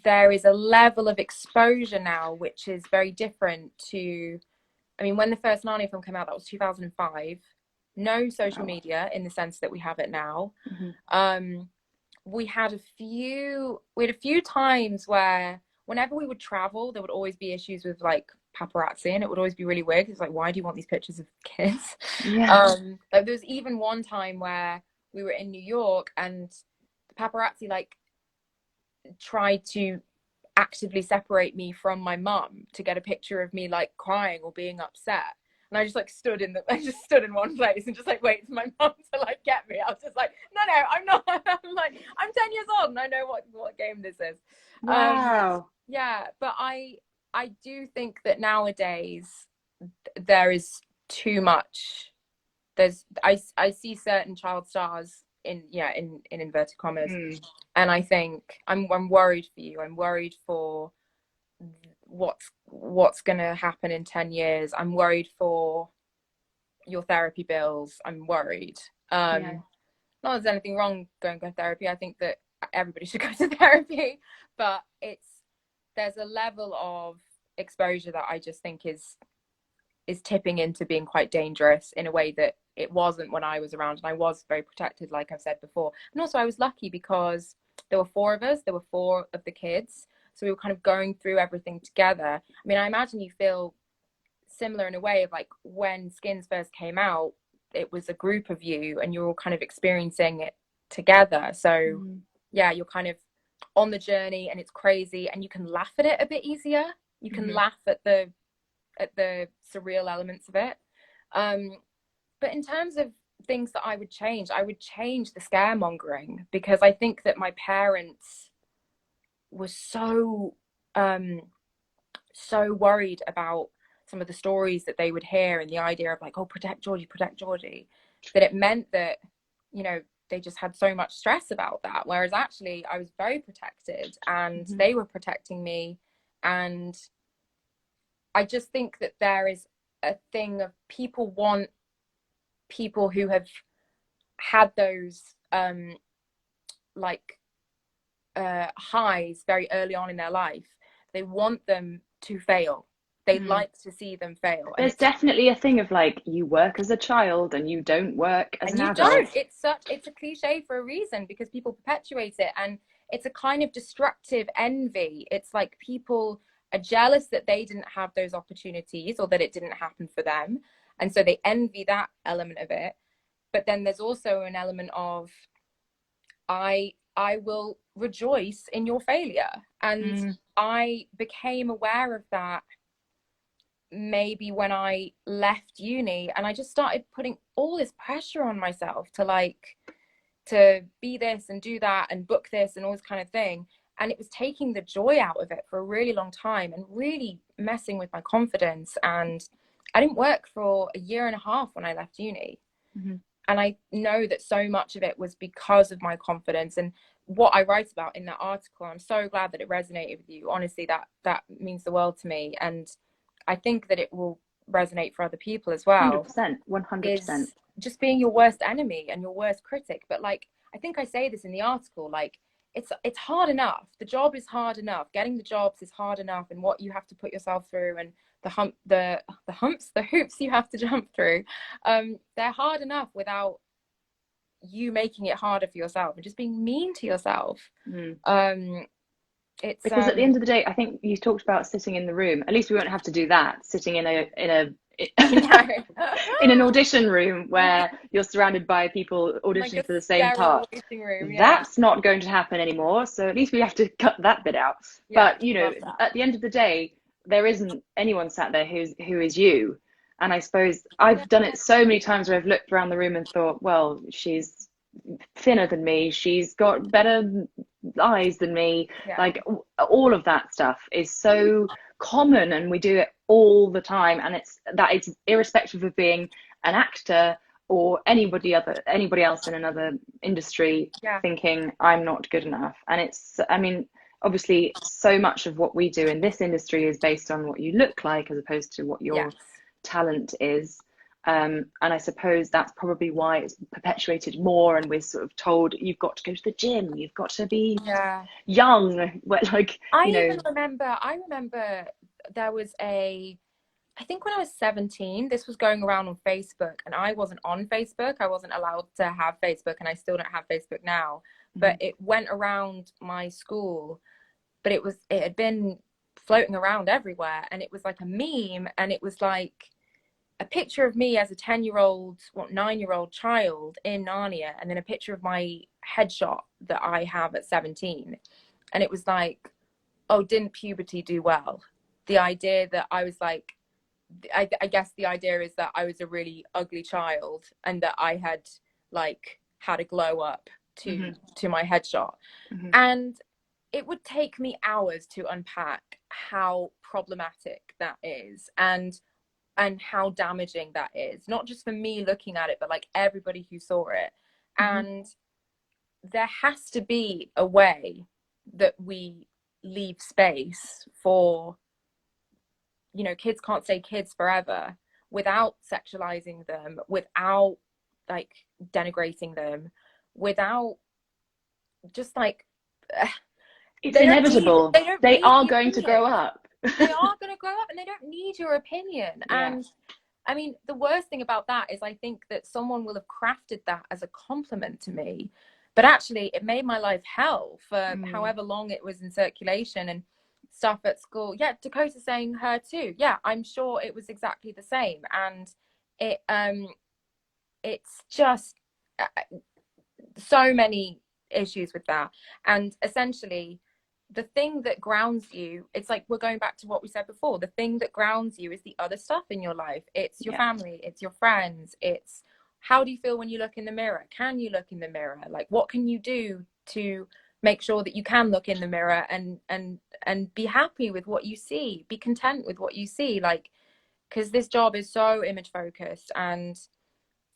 there is a level of exposure now which is very different to, I mean, when the first Narnia film came out, that was 2005. No social media in the sense that we have it now. We had a few times where whenever we would travel, there would always be issues with like paparazzi, and it would always be really weird. It's like, why do you want these pictures of kids? Like, there was even one time where we were in New York and the paparazzi like tried to actively separate me from my mum to get a picture of me like crying or being upset. And I just like stood in one place and just like wait for my mum to like get me. I was just like, no, I'm not. I'm like, I'm 10 years old and I know what game this is. Wow. Yeah, but I do think that nowadays there is too much. I see certain child stars in inverted commas, and I think I'm worried for you. I'm worried for what's going to happen in 10 years. I'm worried for your therapy bills. I'm worried. Not that there's anything wrong going to therapy. I think that everybody should go to therapy, but there's a level of exposure that I just think is tipping into being quite dangerous in a way that it wasn't when I was around, and I was very protected, like I've said before. And also I was lucky because there were four of us, there were four of the kids, so we were kind of going through everything together. I mean, I imagine you feel similar in a way of like when Skins first came out, it was a group of you and you're all kind of experiencing it together. So yeah, you're kind of on the journey and it's crazy, and you can laugh at it a bit easier. You can laugh at the surreal elements of it. But in terms of things that I would change the scaremongering, because I think that my parents were so worried about some of the stories that they would hear, and the idea of like, oh, protect Georgie, that it meant that, you know, they just had so much stress about that. Whereas actually I was very protected and they were protecting me. And I just think that there is a thing of people want people who have had those highs very early on in their life. They want them to fail. They like to see them fail. There's definitely a thing of like, you work as a child and you don't work as an adult. Don't. It's a cliche for a reason, because people perpetuate it, and it's a kind of destructive envy. It's like people are jealous that they didn't have those opportunities or that it didn't happen for them, and so they envy that element of it. But then there's also an element of I will rejoice in your failure. And I became aware of that maybe when I left uni, and I just started putting all this pressure on myself to be this and do that and book this and all this kind of thing. And it was taking the joy out of it for a really long time and really messing with my confidence. And I didn't work for a year and a half when I left uni. And I know that so much of it was because of my confidence. And what I write about in that article, I'm so glad that it resonated with you. Honestly, that means the world to me. And I think that it will resonate for other people as well. 100%. Just being your worst enemy and your worst critic. But like, I think I say this in the article, like, it's hard enough. The job is hard enough. Getting the jobs is hard enough, and what you have to put yourself through, and the hoops you have to jump through, they're hard enough without you making it harder for yourself and just being mean to yourself. It's because at the end of the day, I think you talked about sitting in the room. At least we won't have to do that, sitting in an audition room where you're surrounded by people auditioning like for the same part. That's not going to happen anymore, so at least we have to cut that bit out. But you know, at the end of the day, there isn't anyone sat there who is you. And I suppose I've done it so many times where I've looked around the room and thought, well, she's thinner than me, she's got better eyes than me. Like, all of that stuff is so common, and we do it all the time. And it's irrespective of being an actor or anybody else in another industry Yeah. thinking I'm not good enough. And it's, I mean, obviously so much of what we do in this industry is based on what you look like as opposed to what Yes. your talent is. And I suppose that's probably why it's perpetuated more, and we're sort of told you've got to go to the gym, you've got to be Yeah. young, like, I remember there was I think when I was 17, this was going around on Facebook, and I wasn't on Facebook. I wasn't allowed to have Facebook, and I still don't have Facebook now. But it went around my school, but it had been floating around everywhere, and it was like a meme, and it was like a picture of me as a 10-year-old, 9-year-old child in Narnia, and then a picture of my headshot that I have at 17. And it was like, oh, didn't puberty do well? The idea that I was like, I guess the idea is that I was a really ugly child and that I had like had a glow up to my headshot. And it would take me hours to unpack how problematic that is, and how damaging that is, not just for me looking at it, but like everybody who saw it. And there has to be a way that we leave space for, you know, kids can't stay kids forever without sexualizing them, without like denigrating them, without just like it's inevitable. They are going to grow up. They are going to grow up, and they don't need your opinion. Yeah. And I mean, the worst thing about that is I think that someone will have crafted that as a compliment to me, but actually it made my life hell for however long it was in circulation and stuff at school. Yeah, Dakota's saying her too. Yeah, I'm sure it was exactly the same. And it's just so many issues with that. And essentially the thing that grounds you, it's like we're going back to what we said before, the thing that grounds you is the other stuff in your life. It's your family, it's your friends, it's how do you feel when you look in the mirror? Can you look in the mirror? Like, what can you do to make sure that you can look in the mirror and be happy with what you see, be content with what you see? Like, because this job is so image focused, and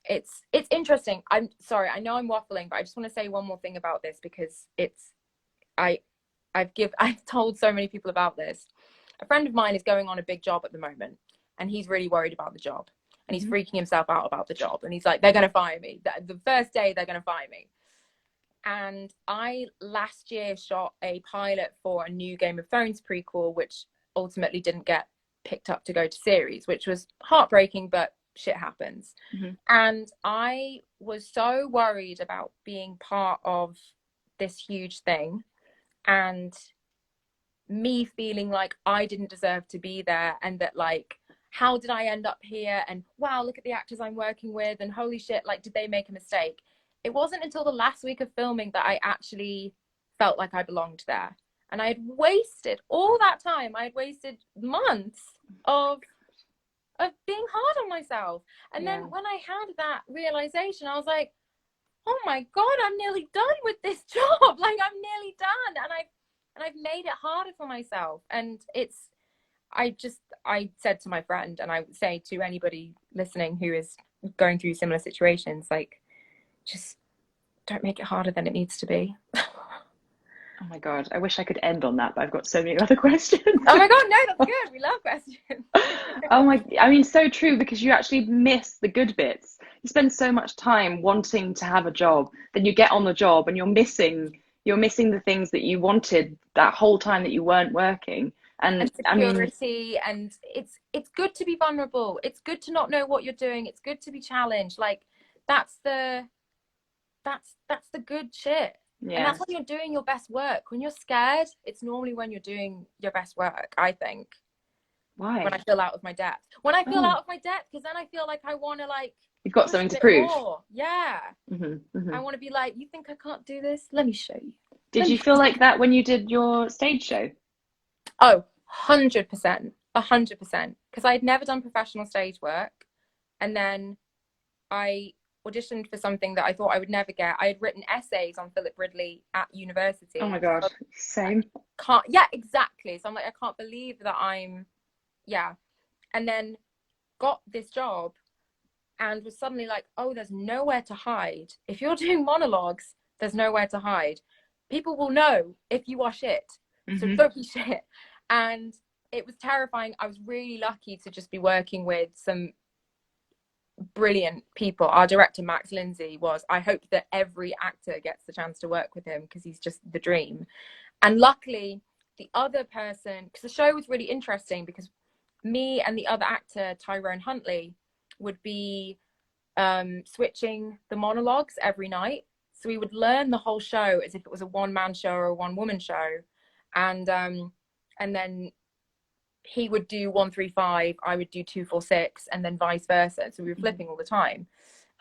it's interesting. I'm sorry, I know I'm waffling, but I just want to say one more thing about this, because I've told so many people about this. A friend of mine is going on a big job at the moment, and he's really worried about the job, and he's freaking himself out about the job, and he's like, they're going to fire me. The first day they're going to fire me. And I last year shot a pilot for a new Game of Thrones prequel, which ultimately didn't get picked up to go to series, which was heartbreaking, but shit happens. And I was so worried about being part of this huge thing, and me feeling like I didn't deserve to be there, and that like, how did I end up here, and wow, look at the actors I'm working with, and holy shit, like, did they make a mistake? It wasn't until the last week of filming that I actually felt like I belonged there. And I had wasted all that time. I had wasted months of being hard on myself. And then when I had that realization, I was like, oh my God, I'm nearly done with this job. Like, I'm nearly done. And I've made it harder for myself. And I said to my friend, and I would say to anybody listening who is going through similar situations, like, just don't make it harder than it needs to be. Oh my God, I wish I could end on that, but I've got so many other questions. Oh my God, no, that's good. We love questions. I mean, so true, because you actually miss the good bits. You spend so much time wanting to have a job, then you get on the job and you're missing the things that you wanted that whole time that you weren't working. And security, I mean, and it's good to be vulnerable. It's good to not know what you're doing. It's good to be challenged. Like, that's the good shit. Yeah. And that's when you're doing your best work. When you're scared, it's normally when you're doing your best work, I think. Why? When I feel out of my depth. When I feel out of my depth, because then I feel like I want to, like, you've got something to prove. More. Yeah. I want to be like, you think I can't do this? Let me show you. Did you feel like that when you did your stage show? Oh, 100%. 100%. Because I had never done professional stage work. And then I auditioned for something that I thought I would never get. I had written essays on Philip Ridley at university. Oh my God, same. Yeah, exactly. So I'm like, I can't believe that and then got this job, and was suddenly like, oh, there's nowhere to hide. If you're doing monologues, there's nowhere to hide. People will know if you are shit. So don't be shit. And it was terrifying. I was really lucky to just be working with some brilliant people. Our director, Max Lindsay, I hope that every actor gets the chance to work with him because he's just the dream. And luckily, the other person, because the show was really interesting, because me and the other actor, Tyrone Huntley, would be switching the monologues every night. So we would learn the whole show as if it was a one-man show or a one-woman show. And then he would do 135, I would do 246, and then vice versa. So we were flipping all the time.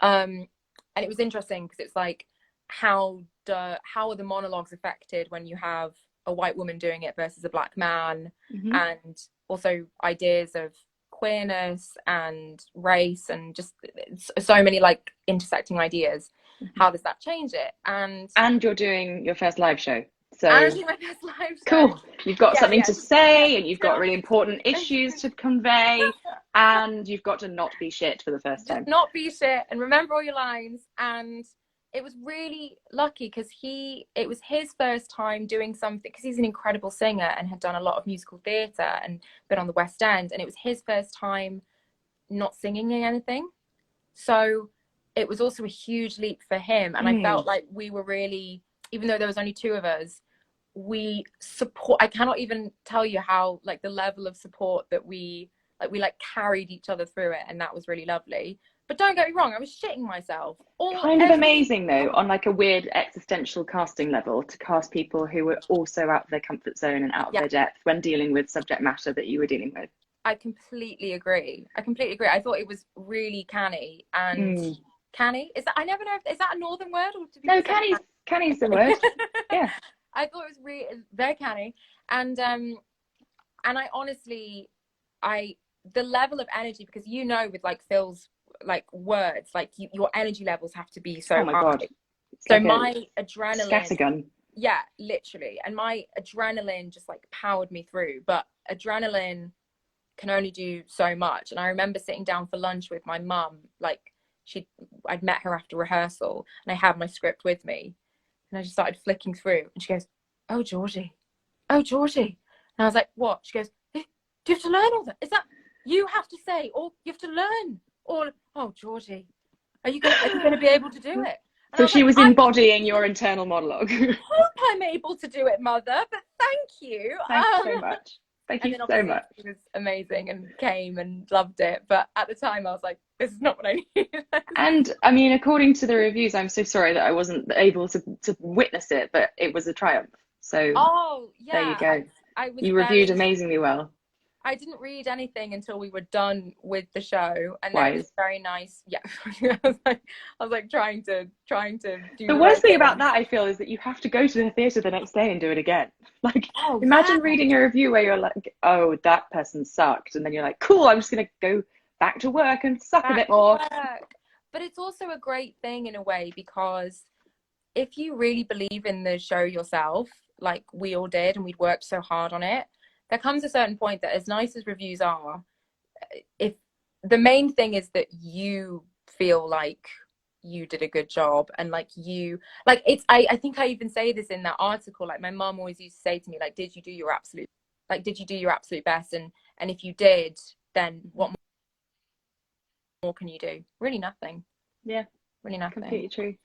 And it was interesting because it's like, how are the monologues affected when you have a white woman doing it versus a black man? And also ideas of queerness and race and just so many like intersecting ideas. How does that change it? And you're doing your first live show. So my best live show. Cool. You've got something to say, and you've got really important issues to convey, and you've got to not be shit for the first time. Not be shit and remember all your lines. And it was really lucky because it was his first time doing something, because he's an incredible singer and had done a lot of musical theatre and been on the West End, and it was his first time not singing anything. So it was also a huge leap for him. And I felt like we were really, even though there was only two of us, I cannot even tell you how, like, the level of support that we carried each other through it, and that was really lovely. But don't get me wrong, I was shitting myself. Kind of amazing though, on like a weird existential casting level, to cast people who were also out of their comfort zone and out of their depth when dealing with subject matter that you were dealing with. I completely agree. I thought it was really canny. And canny, is that, I never know if, is that a northern word, or no, canny's the word. Yeah. I thought it was really very canny. And I honestly, the level of energy, because with like Phil's like words, like your energy levels have to be so high. God. So like my adrenaline, scattergun. Yeah, literally. And my adrenaline just like powered me through. But adrenaline can only do so much. And I remember sitting down for lunch with my mum, like I'd met her after rehearsal, and I had my script with me, and I just started flicking through, and she goes, oh Georgie. And I was like, what? She goes, do you have to learn all that? Is that you have to say, or you have to learn? Or, oh Georgie, are you going to be able to do it? And so she was like, embodying your internal monologue. I hope I'm able to do it, mother, but thank you. Thanks so much. Thank you so much. It was amazing and came and loved it. But at the time I was like, this is not what I need. And I mean, according to the reviews, I'm so sorry that I wasn't able to witness it, but it was a triumph. So there you go. You reviewed amazingly well. I didn't read anything until we were done with the show, and Why? It was very nice. Yeah, I was like trying to do. The worst thing about that, I feel, is that you have to go to the theatre the next day and do it again. Like, imagine reading a review where you're like, "Oh, that person sucked," and then you're like, "Cool, I'm just gonna go back to work and suck a bit more." But it's also a great thing in a way, because if you really believe in the show yourself, like we all did, and we'd worked so hard on it, there comes a certain point that, as nice as reviews are, if the main thing is that you feel like you did a good job, and like I think I even say this in that article, like my mum always used to say to me, like, did you do your absolute best? And if you did, then what more can you do? Really nothing. Yeah, really nothing. Completely true.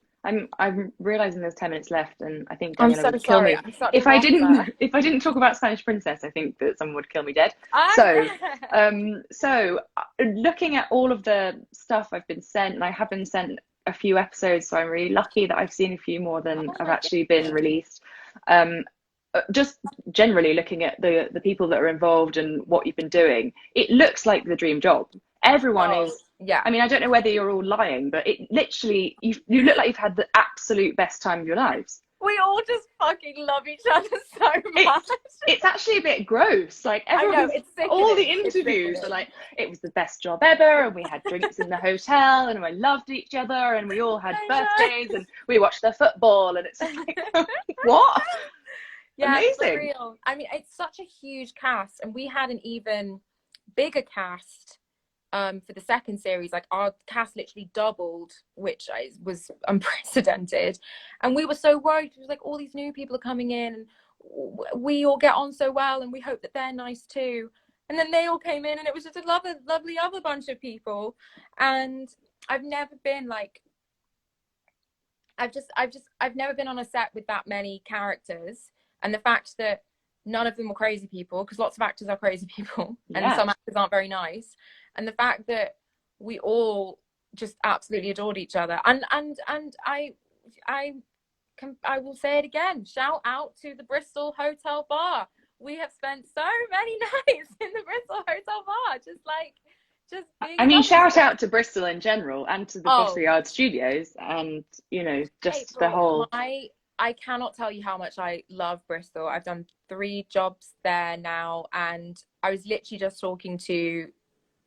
I'm realizing there's 10 minutes left, and I think Daniela would kill me. If I didn't talk about Spanish Princess, I think that someone would kill me dead. So looking at all of the stuff I've been sent, and I have been sent a few episodes, so I'm really lucky that I've seen a few more than have actually been released. Just generally looking at the people that are involved and what you've been doing, it looks like the dream job. Everyone is. Yeah. I mean, I don't know whether you're all lying, but it literally, you look like you've had the absolute best time of your lives. We all just fucking love each other so much. It's actually a bit gross. Like, everyone, all the interviews are like, it was the best job ever, and we had drinks in the hotel, and we loved each other, and we all had birthdays, and we watched the football, and it's like, what? Yeah, amazing. For real. I mean, it's such a huge cast, and we had an even bigger cast for the second series, like our cast literally doubled, which was unprecedented, and we were so worried. It was like all these new people are coming in, and we all get on so well, and we hope that they're nice too. And then they all came in, and it was just a lovely other bunch of people. And I've never been like, I've never been on a set with that many characters, and the fact that none of them were crazy people, because lots of actors are crazy people, and some actors aren't very nice, and the fact that we all just absolutely adored each other, and I will say it again, shout out to the Bristol Hotel Bar. We have spent so many nights in the Bristol Hotel Bar, just being. I mean, shout out to Bristol in general, and to the Bristol Yard Studios, and just the whole. I cannot tell you how much I love Bristol. I've done 3 jobs there now, and I was literally just talking to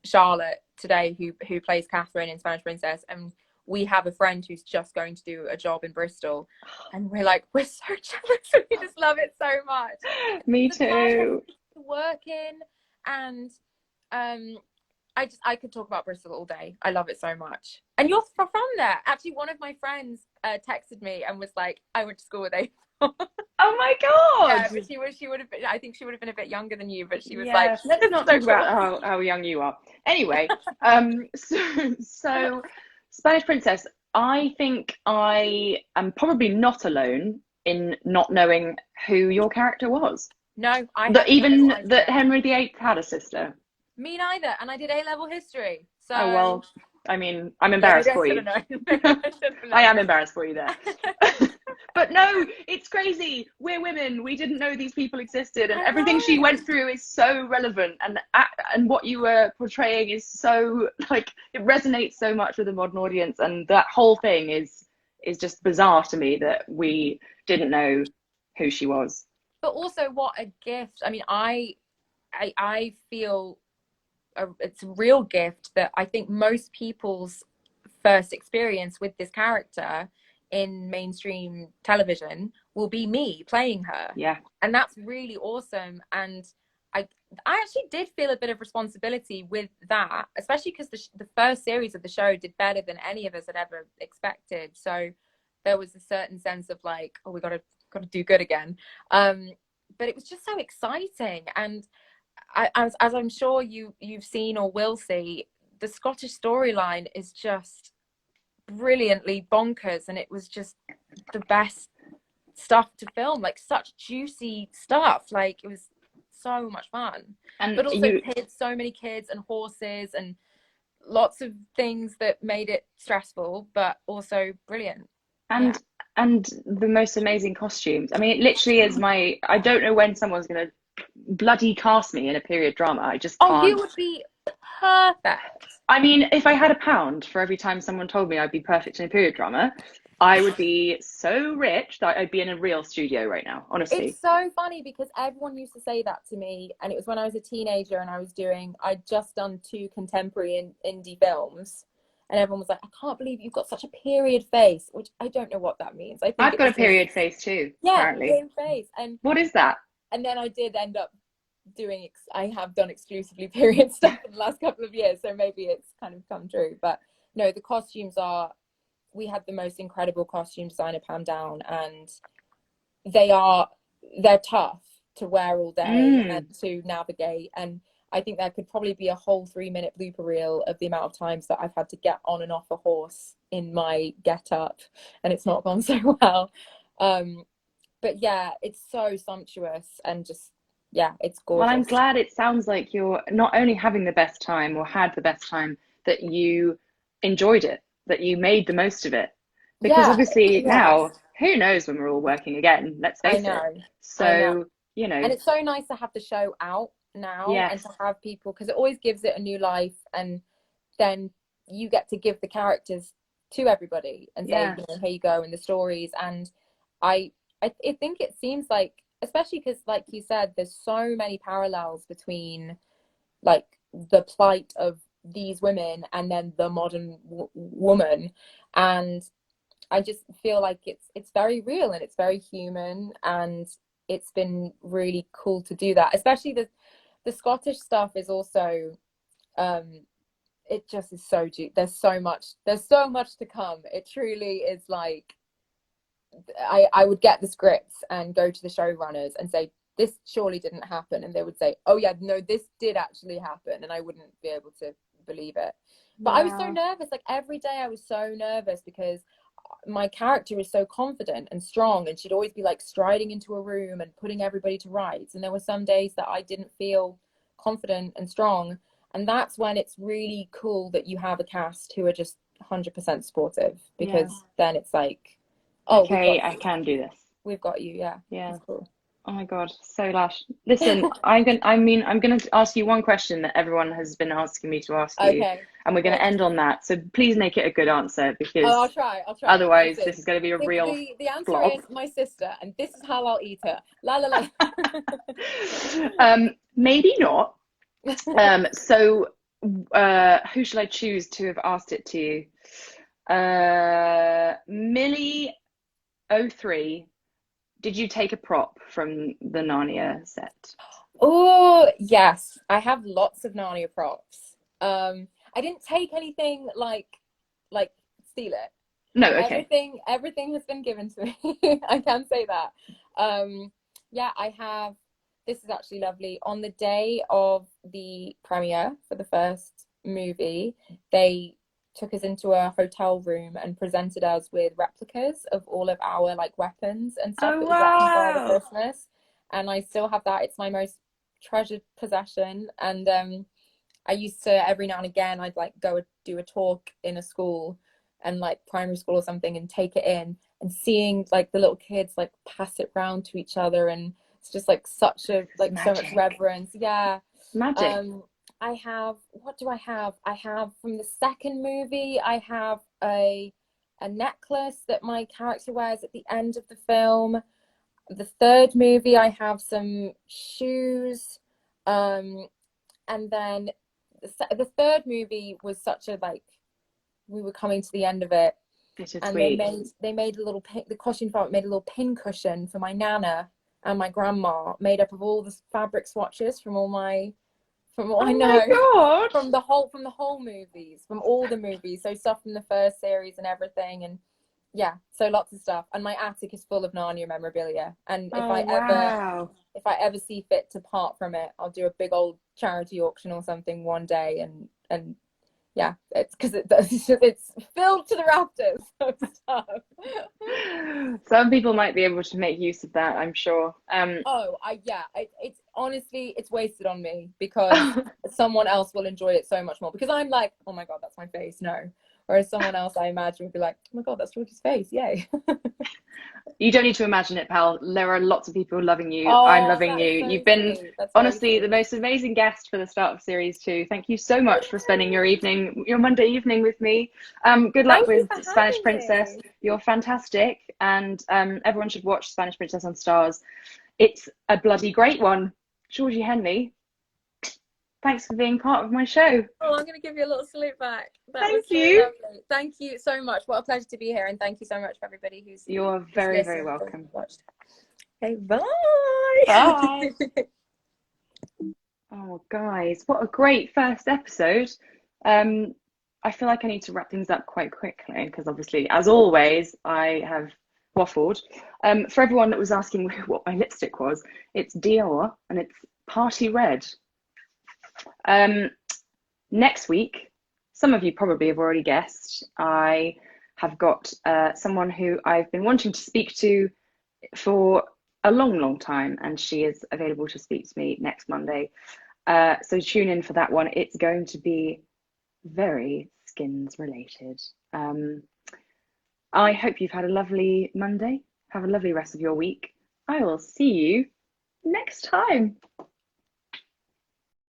Charlotte today, who plays Catherine in Spanish Princess, and we have a friend who's just going to do a job in Bristol, and we're so jealous. We just love it so much. Me too. Work in, and I could talk about Bristol all day. I love it so much. And you're from there. Actually, one of my friends texted me and was like, I went to school with April. Oh my god! Yeah, but she would have been. I think she would have been a bit younger than you, but she was let's not talk about how young you are. Anyway, so Spanish Princess. I think I am probably not alone in not knowing who your character was. No, that Henry VIII had a sister. Me neither, and I did A-level history. So. Oh well, I mean, I'm embarrassed for you. I am embarrassed for you there. But no, it's crazy. We're women. We didn't know these people existed, and everything she went through is so relevant, and what you were portraying is so it resonates so much with the modern audience, and that whole thing is just bizarre to me that we didn't know who she was. But also, what a gift! I mean, I feel it's a real gift that I think most people's first experience with this character in mainstream television will be me playing her. Yeah. And that's really awesome. And I actually did feel a bit of responsibility with that, especially because the first series of the show did better than any of us had ever expected. So there was a certain sense of like, oh, we got to do good again. But it was just so exciting. And as I'm sure you've seen or will see, the Scottish storyline is just brilliantly bonkers, and it was just the best stuff to film, like such juicy stuff. Like it was so much fun, but also kids, so many kids and horses and lots of things that made it stressful, but also brilliant. And the most amazing costumes. I mean, it literally is I don't know when someone's gonna bloody cast me in a period drama. I just can't. Oh, you would be perfect. I mean, if I had £1 for every time someone told me I'd be perfect in a period drama, I would be so rich that I'd be in a real studio right now, honestly. It's so funny because everyone used to say that to me, and it was when I was a teenager and I'd just done 2 contemporary indie films, and everyone was like, I can't believe you've got such a period face, which I don't know what that means. I think I've got a period face too, apparently. Period face. And what is that? And then I did end up I have done exclusively period stuff in the last couple of years, so maybe it's kind of come true. But no, the costumes we had the most incredible costume designer, Pam Down, and they're tough to wear all day and to navigate. And I think there could probably be a whole 3-minute blooper reel of the amount of times that I've had to get on and off a horse in my get up, and it's not gone so well. But yeah, it's so sumptuous and just, yeah, it's gorgeous. Well, I'm glad it sounds like you're not only having the best time or had the best time, that you enjoyed it, that you made the most of it. Because obviously now, who knows when we're all working again, let's face it. So, And it's so nice to have the show out now and to have people, because it always gives it a new life, and then you get to give the characters to everybody and say, here you go, and the stories. And I think it seems like, especially because, like you said, there's so many parallels between like the plight of these women and then the modern woman, and I just feel like it's very real and it's very human, and it's been really cool to do that. Especially the Scottish stuff is also it just is so deep. There's so much to come. It truly is like, I would get the scripts and go to the showrunners and say, this surely didn't happen, and they would say, oh yeah, no, this did actually happen, and I wouldn't be able to believe it. But I was so nervous, like every day I was so nervous, because my character is so confident and strong, and she'd always be like striding into a room and putting everybody to rights, and there were some days that I didn't feel confident and strong, and that's when it's really cool that you have a cast who are just 100% supportive, because then it's like, oh, okay, I can do this. We've got you. Yeah. Yeah. Cool. Oh my God, so lush. Listen, I'm gonna ask you one question that everyone has been asking me to ask you, and we're gonna end on that. So please make it a good answer, because I'll try. Otherwise, this is going to be a real the answer flop. is my sister, and this is how I'll eat her. La la la. Maybe not. So who should I choose to have asked it to? Millie 03. Did you take a prop from the Narnia set? Oh yes, I have lots of Narnia props. I didn't take anything like steal it. No, okay. Everything has been given to me. I can say that. Yeah, I have. This is actually lovely. On the day of the premiere for the first movie, they took us into a hotel room and presented us with replicas of all of our like weapons and stuff that we got from Father Christmas, and I still have that. It's my most treasured possession. And I used to, every now and again, I'd like go do a talk in a school, and like primary school or something, and take it in, and seeing like the little kids like pass it round to each other, and it's just like such a like so much reverence. Yeah. Magic. I have, what do I have? I have from the second movie, I have a necklace that my character wears at the end of the film. The third movie, I have some shoes. And then the third movie was such a like, we were coming to the end of it. And they made a little the costume department made a little pin cushion for my nana and my grandma, made up of all the fabric swatches from all my from what I know from the whole movies, from all the movies, so stuff from the first series and everything. And yeah, so lots of stuff. And my attic is full of Narnia memorabilia, and if I ever see fit to part from it, I'll do a big old charity auction or something one day, and yeah, it's because it's filled to the rafters of stuff. Some people might be able to make use of that, I'm sure. It's honestly, it's wasted on me, because someone else will enjoy it so much more, because I'm like, oh my God, that's my face. No. Whereas someone else, I imagine, would be like, oh my God, that's Georgie's face. Yay. You don't need to imagine it, pal. There are lots of people loving you. I'm loving you. You've been honestly the most amazing guest for the start of series 2. Thank you so much for spending your Monday evening with me. Good luck with Spanish Princess. You're fantastic, and everyone should watch Spanish Princess on Stars. It's a bloody great one. Georgie Henley, thanks for being part of my show. Oh, I'm going to give you a little salute back. Thank you. Lovely. Thank you so much. What a pleasure to be here. And thank you so much for everybody who's You're very, very welcome. Okay, bye. Bye. Oh, guys, what a great first episode. I feel like I need to wrap things up quite quickly, because obviously, as always, I have waffled. For everyone that was asking what my lipstick was, it's Dior, and it's Party Red. Next week, some of you probably have already guessed, I have got someone who I've been wanting to speak to for a long time, and she is available to speak to me next Monday. So tune in for that one. It's going to be very Skins related. I hope you've had a lovely Monday. Have a lovely rest of your week. I will see you next time.